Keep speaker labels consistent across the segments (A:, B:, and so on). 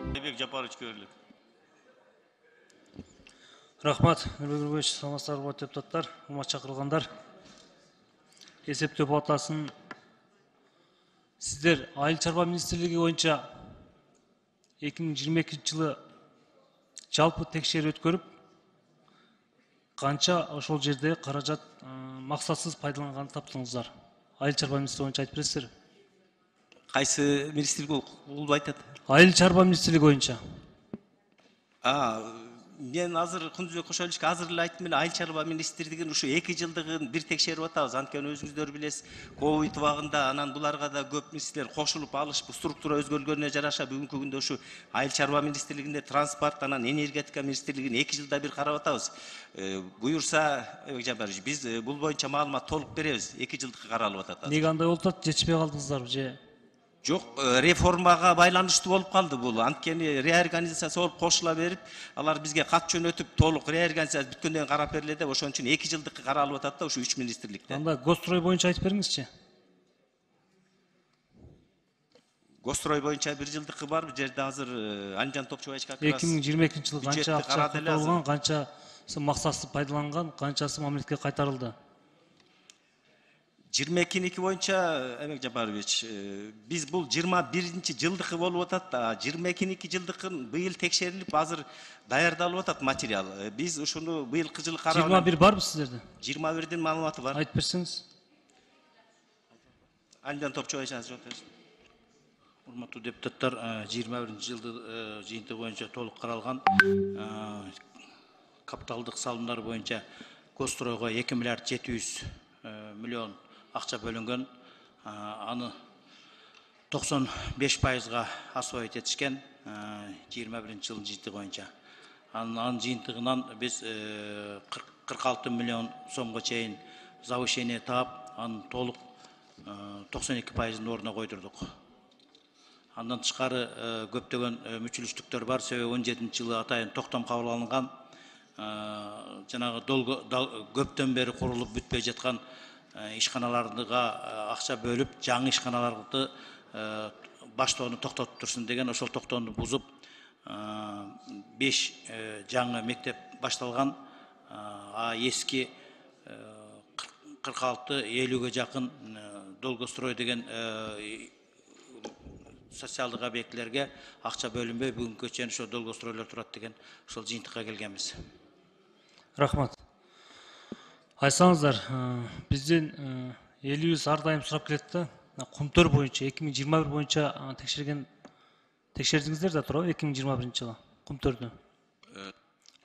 A: Айбек Жапарович көрілік.
B: Рахмат, Нұрбек Нұрбекович, саламатсыздар депутаттар, урматтуу чакырылгандар. Эсептөө палатасынын сиздер Айыл чарба министрлиги боюнча 2022 жылы жалпы текшерүү өткөрүп, канча ошол жерде каражат максатсыз пайдаланганын таптыңыздар? Айыл чарба министрлиги боюнча айтып бересиздер?
A: Кайсы министрлик бул айтат?
B: Айыл чарба министрлиги боюнча.
A: Мен азыр Кундузбек Кошоевичке азыр эле айттым эле, Айыл чарба министрлигин ушу 2 жылдыгын бир текшерип атабыз. Анткени өзүңүздөр билесиз, ковид убагында анан буларга да көп министрлер кошулуп алышып, структура өзгөргөнүнө жараша бүгүнкү күндө ушу Айыл чарба министрлигинде транспорт, анан энергетика министрлигин 2 жылда бир карап атабыз. Буюрса, Айбек Жапарович, биз бул боюнча маалымат толук беребиз. 2 жылдыкка каралып атат.
B: Неге андай болуп атат? Жетишпей калдыңыздарбы же?
A: Жоқ, реформаға байланыштуу болуп калды бул. Анткени реорганизация болуп кошула берип, алар бизге кат жөнөтүп, толук реорганизация бүткөндөн карап бериле деп, ошон үчүн 2 жылдыкка каралып атат да, ушу 3 министрликте.
B: Анда Гострой боюнча айтып бериңизчи.
A: Гострой боюнча 1 жылдыкы бар, бул жерде азыр Анжан Топчубаевич как раз
B: 2022 жылы канча акча кайтарылган, канчасы максатсыз пайдаланган, канчасы мамлекетке кайтарылды?
A: 22 боюнча, Айбек Жапарович, биз бул 21 жылдыкы болуп атат да, 22 жылдыкын быйыл текшерилип, азыр даярдалып атат материал. Биз ушуну быйылкы жылы карап
B: 21 барбы сиздерде?
A: 21дин маалыматы бар.
B: Айтып берсеңиз.
A: Анжан Топчубаевич жооп берсин.
C: Урматтуу депутаттар, 21 жылды жыйынтыгы боюнча толук каралган капиталдык салымдар боюнча Гостройго 2 миллиард 700 миллион акча бөлүнгөн. Аны 95%га освоить этишкен 21 жылдын жыйынтыгы боюнча. Анын жыйынтыгынан биз 46 миллион сомго чейин завышение таап, анын толук 92%ын ордуна койдурдук. Андан тышкары көптөгөн мүчүлүштүктөр бар. Себеби 17 жылы атайын токтом кабыл алынган, жанагы көптөн бери курулуп бүтпөй жаткан ишканаларга акча бөлүп, жаңы ишканаларды баштоону токтотуп турсун деген, ошол токтоону бузуп 5 жаңы мектеп башталган, эски 46-50ге жакын Долгострой деген социалдык объектилерге акча бөлүнбөй, бүгүнкү чейин ошо Долгостройлор турат деген ошол жыйынтыкка келгенбиз.
B: Рахмат. Айтсаңыздар, биздин элибиз ар дайым сурап келет да, Кумтөр боюнча 2021 боюнча текшердиңиздер да туурабы 2021 жылы Кумтөрдү?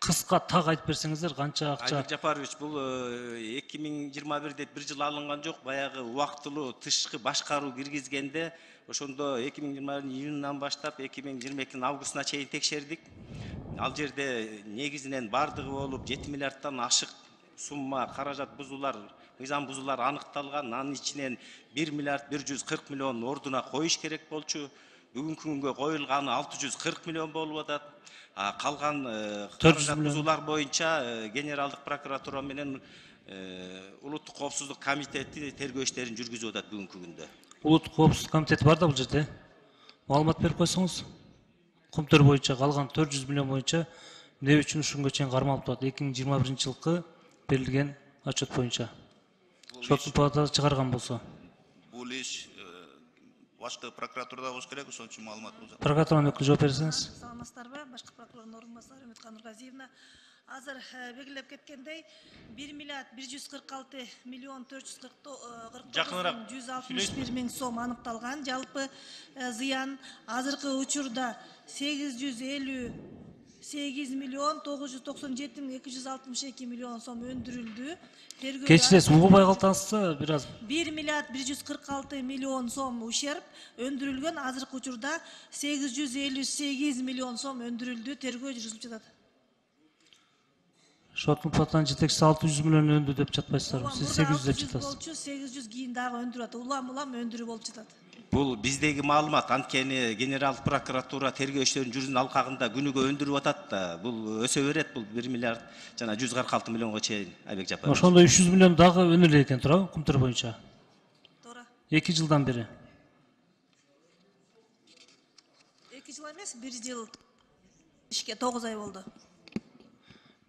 B: Кыска так айтып берсеңиздер, канча акча?
A: Айбек Жапарович, бул 2021 бир жыл алынган жок, баягы убактылуу тышкы башкаруу киргизгенде, ошондо 2021 июнунан баштап 2022 августуна чейин текшердик. Ал жерде негизинен бардыгы болуп 7 миллиардтан ашык сумма каражат бузуулар, мыйзам бузуулар аныкталган. Анын ичинен 1 миллиард 140 миллион ордуна коюш керек болчу. Бүгүнкү күнгө коюлганы 640 миллион болуп атат. Калган каражат бузуулар боюнча Генералдык прокуратура менен Улуттук коопсуздук комитети тергөө иштерин жүргүзүп атат бүгүнкү күндө.
B: Улуттук коопсуздук комитети бар да бул жерде. Маалымат берип койсоңуз. Кумтөр боюнча калган 400 миллион боюнча эмне үчүн ушунга чейин кармалып турат? 2021 жылкы берилген отчет боюнча. Соттун палатасы чыгарган болсо.
D: Бул иш башкы прокуратурада болуш керек, ошон үчүн маалымат болжот.
B: Прокуратуранын өкүлү жооп берсеңиз.
E: Саламатсыздарбы? Башкы прокурордун орун басары Үмүткан Нургазиевна. Азыр белгилеп кеткендей 1 миллиард 146 миллион 449 миң сом аныкталган. Жалпы зыян азыркы учурда 858 миллион 997 миң 262 миллион сом өндүрүлдү.
B: Кечиресиз, угубай калтыңызчы бир аз.
E: 1 миллиард 146 миллион сом ущерб өндүрүлгөн. Азыркы учурда 858 миллион сом өндүрүлдү. Тергөө жүргүзүлүп жатат.
B: Соттун палатанын жетекчиси 600 миллион өндү деп жатпайсыздарбы? Сиз 800 деп жатасыз.
E: 800 кийин дагы өндүрүп, улам өндүрүү болуп жатат.
A: Бул биздеги маалымат, анткени Генералдык прокуратура тергөө иштерин жүргүзүүнүн алкагында күнүгө өндүрүп атат да. Бул өсө берет, бул 1 миллиард жана 146 миллионго чейин, Айбек Жапарович.
B: Ошондо 300 миллион дагы өнүлө экен, туурабы, Кумтөр боюнча?
E: Туура.
B: 2 жылдан бери.
E: 2 жыл эмес, 1 жыл ишке 9 ай болду.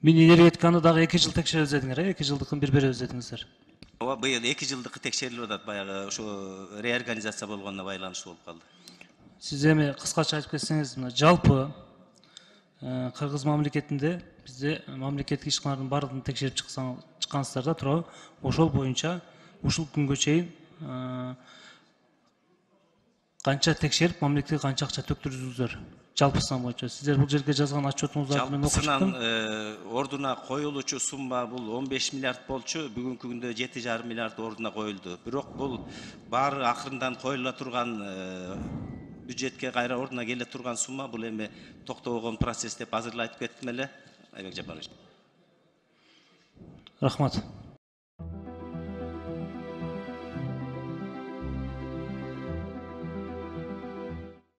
B: Мен энергетиканы дагы 2 жыл текшерип өздедиңер, 2 жылдыкын бир-бири өздедиңиздер.
A: Ооба, быйыл 2 жылдыкы текшерилип атат, баягы ошо реорганизация болгонуна байланыштуу болуп калды.
B: Сиз эми кыскача айтып кетсеңиз, мына жалпы Кыргыз мамлекетинде бизде мамлекеттик ишканалардын баардыгын текшерип чыккансыздар да, туурабы? Ошол боюнча ушул күнгө чейин канча текшерип, мамлекетке канча акча төктүрдүңүздөр? Жалпы сан боюнча сиздер бул жерге жазган отчетуңуздарды мен окуп чыктым.
A: Жалпысынан ордуна коюлуучу сумма бул 15 миллиард болчу, бүгүнкү күндө 7,5 миллиард ордуна коюлду. Бирок бул баары акырындан коюла турган бюджетке кайра ордуна келе турган сумма, бул эми токтобогон процесс деп азыр айтып кеттим эле. Айбек Жапарович.
B: Рахмат.